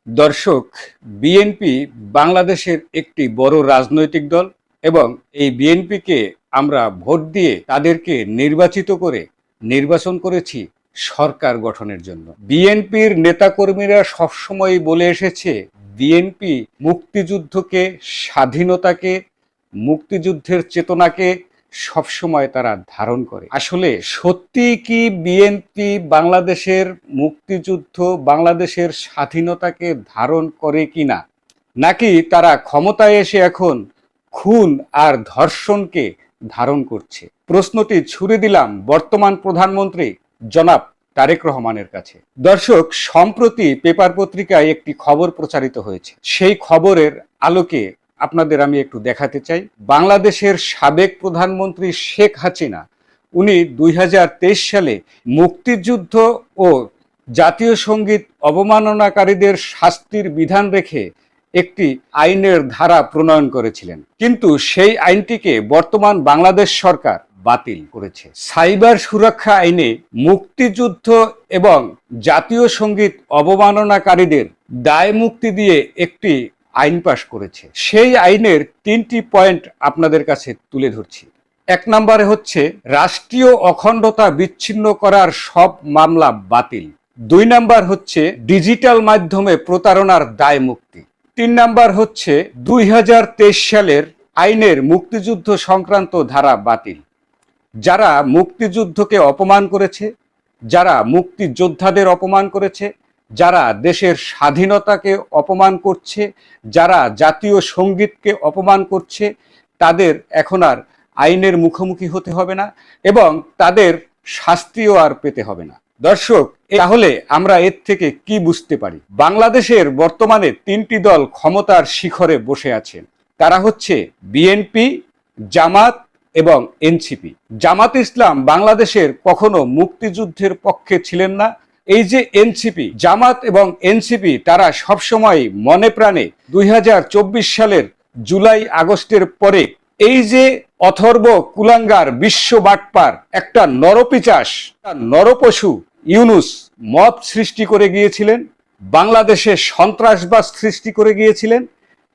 দর্শক, বিএনপি বাংলাদেশের একটি বড় রাজনৈতিক দল এবং এই বিএনপিকে আমরা ভোট দিয়ে তাদেরকে নির্বাচিত করে নির্বাচন করেছি সরকার গঠনের জন্য। বিএনপির নেতাকর্মীরা সবসময় বলে এসেছে বিএনপি মুক্তিযুদ্ধকে, স্বাধীনতাকে, মুক্তিযুদ্ধের চেতনাকে সবসময় তারা ধারণ করে। আসলে সত্যি কি বিএনপি বাংলাদেশের মুক্তিযুদ্ধ, বাংলাদেশের স্বাধীনতাকে ধারণ করে কিনা, নাকি তারা ক্ষমতায় এসে এখন খুন আর ধর্ষণকে ধারণ করছে? প্রশ্নটি ছুড়ে দিলাম বর্তমান প্রধানমন্ত্রী জনাব তারেক রহমানের কাছে। দর্শক, সম্প্রতি পেপার পত্রিকায় একটি খবর প্রচারিত হয়েছে। সেই খবরের আলোকে আপনাদের আমি একটু দেখাতে চাই। বাংলাদেশের সাবেক প্রধানমন্ত্রী শেখ হাসিনা উনি 2023 সালে মুক্তিযুদ্ধ ও জাতীয় সঙ্গীত অবমাননাকারীদের শাস্তির বিধান রেখে একটি আইনের ধারা প্রণয়ন করেছিলেন, কিন্তু সেই আইনটিকে বর্তমান বাংলাদেশ সরকার বাতিল করেছে। সাইবার সুরক্ষা আইনে মুক্তিযুদ্ধ এবং জাতীয় সঙ্গীত অবমাননাকারীদের দায় মুক্তি দিয়ে একটি আইন পাশ করেছে। সেই আইনের 3টি পয়েন্ট আপনাদের কাছে তুলে ধরছি। 1 নম্বরে হচ্ছে রাষ্ট্রীয় অখণ্ডতা বিচ্ছিন্ন করার সব মামলা বাতিল। 2 নম্বর হচ্ছে ডিজিটাল মাধ্যমে প্রতারণার দায় মুক্তি। 3 নম্বর হচ্ছে 2023 সালের আইনের মুক্তিযুদ্ধ সংক্রান্ত ধারা বাতিল। যারা মুক্তিযুদ্ধকে অপমান করেছে, যারা মুক্তিযোদ্ধাদের অপমান করেছে, যারা দেশের স্বাধীনতাকে অপমান করছে, যারা জাতীয় সঙ্গীতকে অপমান করছে, তাদের এখন আর আইনের মুখোমুখি হতে হবে না এবং তাদের শাস্তিও আর পেতে হবে না। দর্শক, তাহলে আমরা এর থেকে কি বুঝতে পারি? বাংলাদেশের বর্তমানে 3টি দল ক্ষমতার শিখরে বসে আছেন। তারা হচ্ছে বিএনপি, জামাত এবং এনসিপি। জামাত ইসলাম বাংলাদেশের কখনো মুক্তিযুদ্ধের পক্ষে ছিলেন না। এই যে এনসিপি, জামাত এবং এনসিপি, তারা সবসময় মনে প্রাণে 2024 সালের জুলাই আগস্টের পরে এই যে অথর্ব কুলাঙ্গার, বিশ্ব বাটপার, একটা নরপিচাস, নরপশু ইউনুস মব সৃষ্টি করে গিয়েছিলেন, বাংলাদেশে সন্ত্রাসবাদ সৃষ্টি করে গিয়েছিলেন,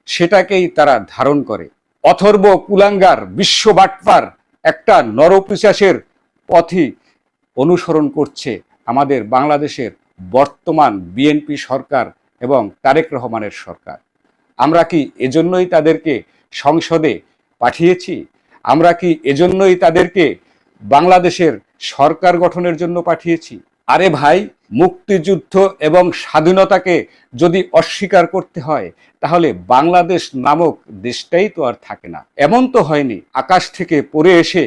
সেটাকেই তারা ধারণ করে। অথর্ব কুলাঙ্গার, বিশ্ব বাটপার একটা নরপিচাসের পথই অনুসরণ করছে আমাদের বাংলাদেশের বর্তমান বিএনপি সরকার এবং তারেক রহমানের সরকার। আমরা কি এজন্যই তাদেরকে সংসদে পাঠিয়েছি? আমরা কি এজন্যই তাদেরকে বাংলাদেশের সরকার গঠনের জন্য পাঠিয়েছি? আরে ভাই, মুক্তিযুদ্ধ এবং স্বাধীনতাকে যদি অস্বীকার করতে হয় তাহলে বাংলাদেশ নামক দেশটাই তো আর থাকে না। এমন তো হয়নি আকাশ থেকে পড়ে এসে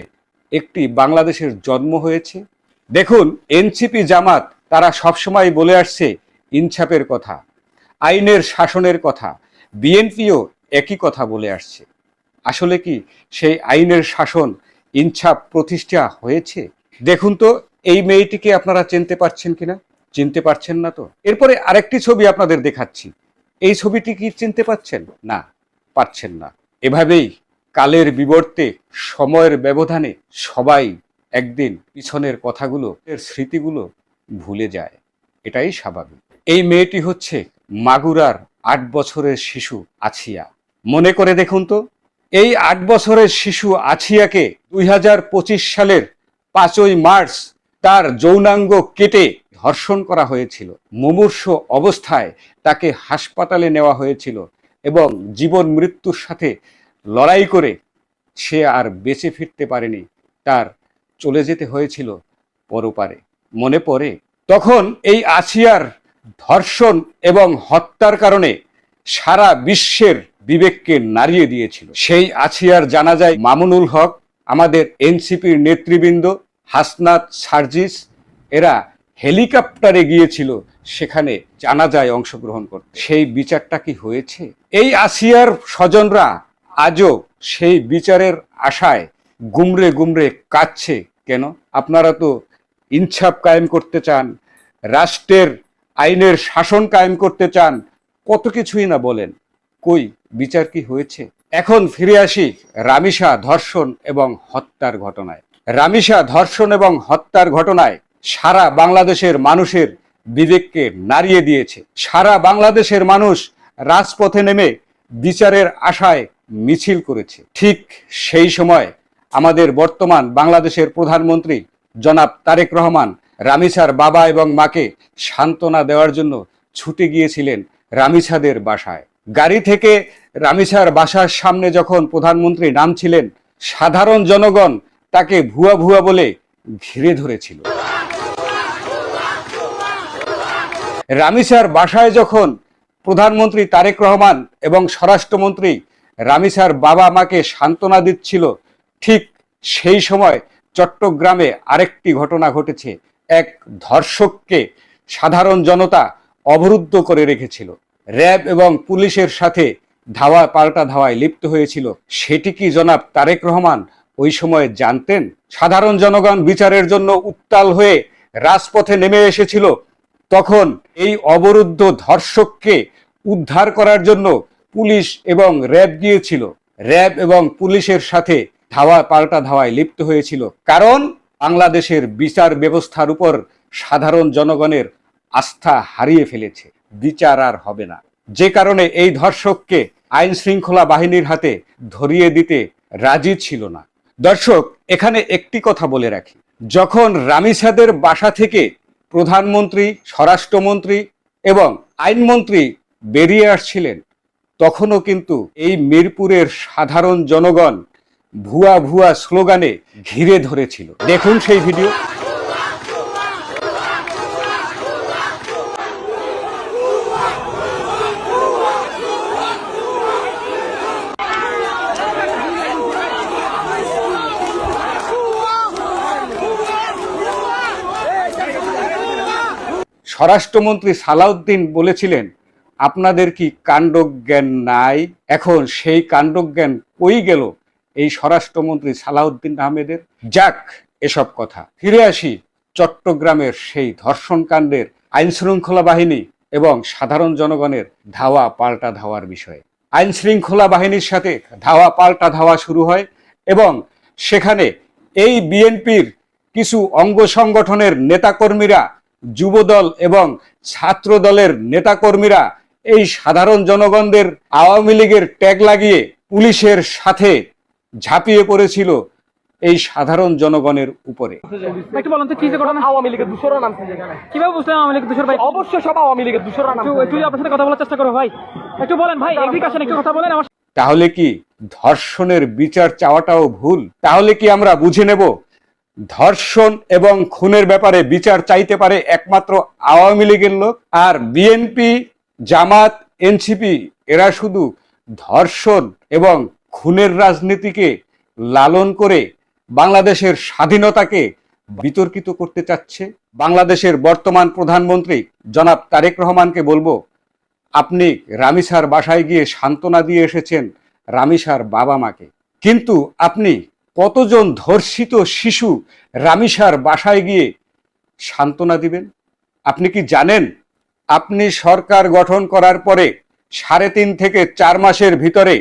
একটি বাংলাদেশের জন্ম হয়েছে। দেখুন, এনসিপি, জামাত তারা সবসময় বলে আসছে ইনসাফের কথা, আইনের শাসনের কথা। বিএনপিও একই কথা বলে আসছে। আসলে কি সেই আইনের শাসন, ইনসাফ প্রতিষ্ঠা হয়েছে? দেখুন তো, এই মেয়েটিকে আপনারা চিনতে পারছেন কিনা? চিনতে পারছেন না তো? এরপরে আরেকটি ছবি আপনাদের দেখাচ্ছি। এই ছবিটি কি চিনতে পারছেন? না, পারছেন না। এভাবেই কালের বিবর্তে, সময়ের ব্যবধানে সবাই একদিন পিছনের কথাগুলো, এর স্মৃতিগুলো ভুলে যায়। এটাই স্বাভাবিক। এই মেয়েটি হচ্ছে মাগুরার 8 বছরের শিশু আছিয়া। মনে করে দেখুন তো, এই 8 বছরের শিশু আছিয়াকে 2025 সালের 5ই মার্চ তার যৌনাঙ্গ কেটে ধর্ষণ করা হয়েছিল। মুমূর্ষ অবস্থায় তাকে হাসপাতালে নেওয়া হয়েছিল এবং জীবন মৃত্যুর সাথে লড়াই করে সে আর বেঁচে ফিরতে পারেনি, তার চলে যেতে হয়েছিল পরপারে। মনে পড়ে? তখন এই আছিয়ার ধর্ষণ এবং হত্যার কারণে সারা বিশ্বের বিবেককে নাড়িয়ে দিয়েছিল। সেই আছিয়ার জানাজায় মামুনুল হক, আমাদের এনসিপির নেতৃবৃন্দ, হাসনাত, সার্জিস, এরা হেলিকপ্টারে গিয়েছিল সেখানে জানাজায় অংশগ্রহণ করতে। সেই বিচারটা কি হয়েছে? এই আসিয়ার স্বজনরা আজও সেই বিচারের আশায় গুমরে গুমরে কাঁদছে কেন? আপনারা তো ইনসাফ কায়েম করতে চান, রাষ্ট্রের আইনের শাসন কায়েম করতে চান, কত কিছুই না বলেন। কই বিচার কি হয়েছে? এখন ফিরে আসি রামিসা ধর্ষণ এবং হত্যার ঘটনায়। রামিসা ধর্ষণ এবং হত্যার ঘটনায় সারা বাংলাদেশের মানুষের বিবেককে নাড়িয়ে দিয়েছে। সারা বাংলাদেশের মানুষ রাজপথে নেমে বিচারের আশায় মিছিল করেছে। ঠিক সেই সময় আমাদের বর্তমান বাংলাদেশের প্রধানমন্ত্রী জনাব তারেক রহমান রামিসার বাবা এবং মাকে সান্ত্বনা দেওয়ার জন্য ছুটে গিয়েছিলেন রামিসাদের বাসায়। গাড়ি থেকে রামিসার বাসার সামনে যখন প্রধানমন্ত্রী নামছিলেন, সাধারণ জনগণ তাকে ভুয়া ভুয়া বলে ঘিরে ধরেছিল। রামিসার বাসায় যখন প্রধানমন্ত্রী তারেক রহমান এবং স্বরাষ্ট্রমন্ত্রী রামিসার বাবা মাকে সান্ত্বনা দিচ্ছিল, ঠিক সেই সময় চট্টগ্রামে আরেকটি ঘটনা ঘটেছে। এক ধর্ষককে সাধারণ জনতা অবরুদ্ধ করে রেখেছিল। র্যাব এবং পুলিশের সাথে ধাওয়া পাল্টা ধাওয়ায় লিপ্ত হয়েছিল। সেটি কি জনাব তারেক রহমান ওই সময় জানতেন? সাধারণ জনগণ বিচারের জন্য উত্তাল হয়ে রাজপথে নেমে এসেছিল। তখন এই অবরুদ্ধ ধর্ষককে উদ্ধার করার জন্য পুলিশ এবং র্যাব গিয়েছিল। র্যাব এবং পুলিশের সাথে ধাওয়া পাল্টা ধাওয়ায় লিপ্ত হয়েছিল, কারণ বাংলাদেশের বিচার ব্যবস্থার উপর সাধারণ জনগণের আস্থা হারিয়ে ফেলেছে। বিচার আর হবে না, যে কারণে এই ধর্ষককে আইন শৃঙ্খলা বাহিনীর হাতে ধরিয়ে দিতে রাজি ছিল না। দর্শক, এখানে একটি কথা বলে রাখি, যখন রামিসাদের বাসা থেকে প্রধানমন্ত্রী, স্বরাষ্ট্রমন্ত্রী এবং আইনমন্ত্রী বেরিয়ে আসছিলেন, তখনও কিন্তু এই মিরপুরের সাধারণ জনগণ ভুয়া ভুয়া স্লোগানে ঘিরে ধরেছিল। দেখুন সেই ভিডিও। স্বরাষ্ট্রমন্ত্রী সালাউদ্দিন বলেছিলেন, আপনাদের কি কাণ্ডজ্ঞান নাই? এখন সেই কাণ্ডজ্ঞান কই গেল এই স্বরাষ্ট্রমন্ত্রী সালাউদ্দিন আহমেদের? যাক, এসব কথা ফিরে আসি চট্টগ্রামের সেই ধর্ষণ কাণ্ডের আইন শৃঙ্খলা বাহিনী এবং সাধারণ জনগণের ধাওয়া পাল্টা ধাওয়ার বিষয়ে। আইন শৃঙ্খলা বাহিনীর সাথে ধাওয়া পাল্টা ধাওয়া শুরু হয় এবং সেখানে এই বিএনপির কিছু অঙ্গ সংগঠনের নেতাকর্মীরা, যুবদল এবং ছাত্র দলের নেতাকর্মীরা এই সাধারণ জনগণদের আওয়ামী লীগের ট্যাগ লাগিয়ে পুলিশের সাথে ঝাঁপিয়ে পড়েছিল এই সাধারণ জনগণের উপরে। একটু বলেন তো কি যে ঘটনা? আওয়ামী লীগের দূষরা নামছে যেখানে। কিভাবে বুঝলেন আওয়ামী লীগ দূষর ভাই? অবশ্যই সব আওয়ামী লীগের দূষরা নামছে। একটু আপনার সাথে কথা বলার চেষ্টা করো ভাই, একটু বলেন ভাই, এদিকে আসেন, একটু কথা বলেন। আমার তাহলে কি ধর্ষণের বিচার চাওয়াটাও ভুল? তাহলে কি আমরা বুঝে নেব ধর্ষণ এবং খুনের ব্যাপারে বিচার চাইতে পারে একমাত্র আওয়ামী লীগের লোক, আর বিএনপি, জামাত, এনসিপি এরা শুধু ধর্ষণ এবং খুনের রাজনীতিকে লালন করে বাংলাদেশের স্বাধীনতাকে বিতর্কিত করতে চাচ্ছে? বাংলাদেশের বর্তমান প্রধানমন্ত্রী জনাব তারেক রহমানকে বলবো, আপনি রামিসার বাসায় গিয়ে সান্ত্বনা দিয়ে এসেছেন রামিসার বাবা মাকে, কিন্তু আপনি কতজন ধর্ষিত শিশু রামিসার বাসায় গিয়ে সান্ত্বনা দিবেন? আপনি কি জানেন, আপনি সরকার গঠন করার পরে 3.5 থেকে 4 মাসের ভিতরে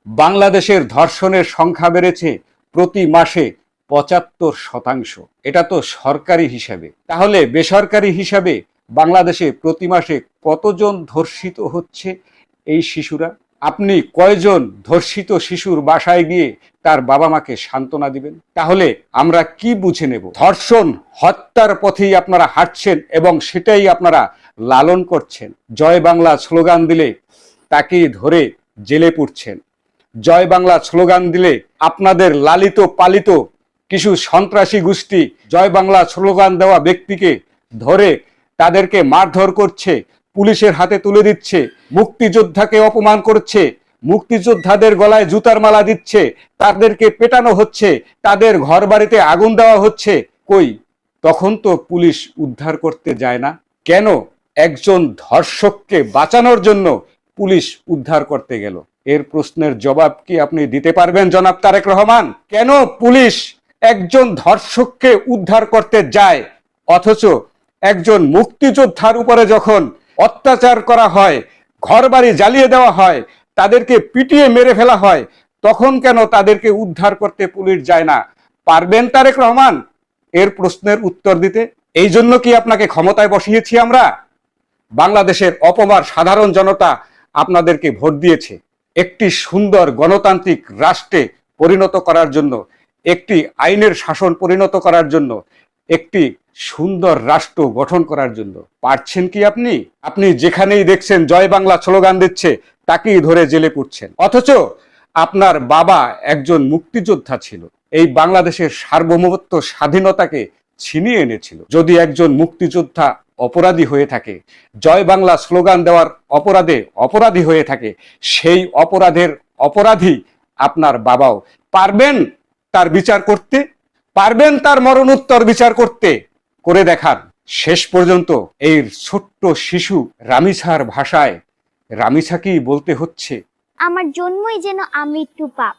বাংলাদেশের ধর্ষণের সংখ্যা বেড়েছে প্রতি মাসে 75%। এটা তো সরকারি হিসাবে। তাহলে বেসরকারি হিসাবে বাংলাদেশে প্রতি মাসে কতজন ধর্ষিত হচ্ছে এই শিশুরা? আপনি কয়জন ধর্ষিত শিশুর বাসায় গিয়ে তার বাবা মাকে সান্ত্বনা দিবেন? তাহলে আমরা কি বুঝে নেব? ধর্ষণ হত্যার পথেই আপনারা হাঁটছেন এবং সেটাই আপনারা লালন করছেন। জয় বাংলা স্লোগান দিলে তাকেই ধরে জেলে পুরছেন। জয় বাংলা স্লোগান দিলে আপনাদের লালিত পালিত কিছু সন্ত্রাসী গোষ্ঠী জয় বাংলা স্লোগান দেওয়া ব্যক্তিকে ধরে তাদেরকে মারধর করছে, পুলিশের হাতে তুলে দিচ্ছে, মুক্তিযোদ্ধাকে অপমান করছে, মুক্তিযোদ্ধাদের গলায় জুতার মালা দিচ্ছে, তাদেরকে পেটানো হচ্ছে, তাদের ঘর বাড়িতে আগুন দেওয়া হচ্ছে। কই, তখন তো পুলিশ উদ্ধার করতে যায় না? কেন একজন ধর্ষককে বাঁচানোর জন্য পুলিশ উদ্ধার করতে গেল? এর প্রশ্নের জবাব কি আপনি দিতে পারবেন জনাব তারেক রহমান? কেন পুলিশ একজন ধর্ষককে উদ্ধার করতে যায়, অথচ একজন মুক্তিযোদ্ধার উপরে যখন অত্যাচার করা হয়, ঘরবাড়ি জ্বালিয়ে দেওয়া হয়, তাদেরকে পিটিয়ে মেরে ফেলা হয়, তখন কেন তাদেরকে উদ্ধার করতে পুলিশ যায় না? পারবেন তারেক রহমান এর প্রশ্নের উত্তর দিতে? এই জন্য কি আপনাকে ক্ষমতায় বসিয়েছি আমরা? বাংলাদেশের অপমার সাধারণ জনতা আপনাদেরকে ভোট দিয়েছে একটি সুন্দর গণতান্ত্রিক রাষ্ট্রে পরিণত করার জন্য, একটি আইনের শাসন পরিণত করার জন্য, একটি সুন্দর রাষ্ট্র গঠন করার জন্য। পারছেন কি আপনি? আপনি যেখানেই দেখছেন জয় বাংলা স্লোগান দিচ্ছে তাকেই ধরে জেলে পুরছেন। অথচ আপনার বাবা একজন মুক্তিযোদ্ধা ছিল, এই বাংলাদেশের সার্বভৌমত্ব স্বাধীনতাকে ছিনিয়ে এনেছিল। যদি একজন মুক্তিযোদ্ধা অপরাধী হয়ে থাকে, জয় বাংলা স্লোগান দেওয়ার অপরাধে অপরাধী হয়ে থাকে, সেই অপরাধের অপরাধী আপনার বাবাও। পারবেন তার বিচার করতে? পারবেন তার মরণোত্তর বিচার করতে? করে দেখান। শেষ পর্যন্ত এই ছোট্ট শিশু রামিছার ভাষায় রামিছাকেই বলতে হচ্ছে, আমার জন্মই যেন আমৃত্যু পাপ।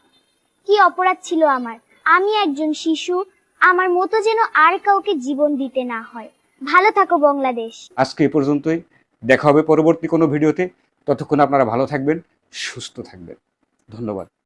কি অপরাধ ছিল আমার? আমি একজন শিশু, আমার মতো যেন আর কাউকে জীবন দিতে না হয়। ভালো থাকো বাংলাদেশ। আজকে এ পর্যন্তই। দেখা হবে পরবর্তী কোনো ভিডিওতে। ততক্ষণ আপনারা ভালো থাকবেন, সুস্থ থাকবেন। ধন্যবাদ।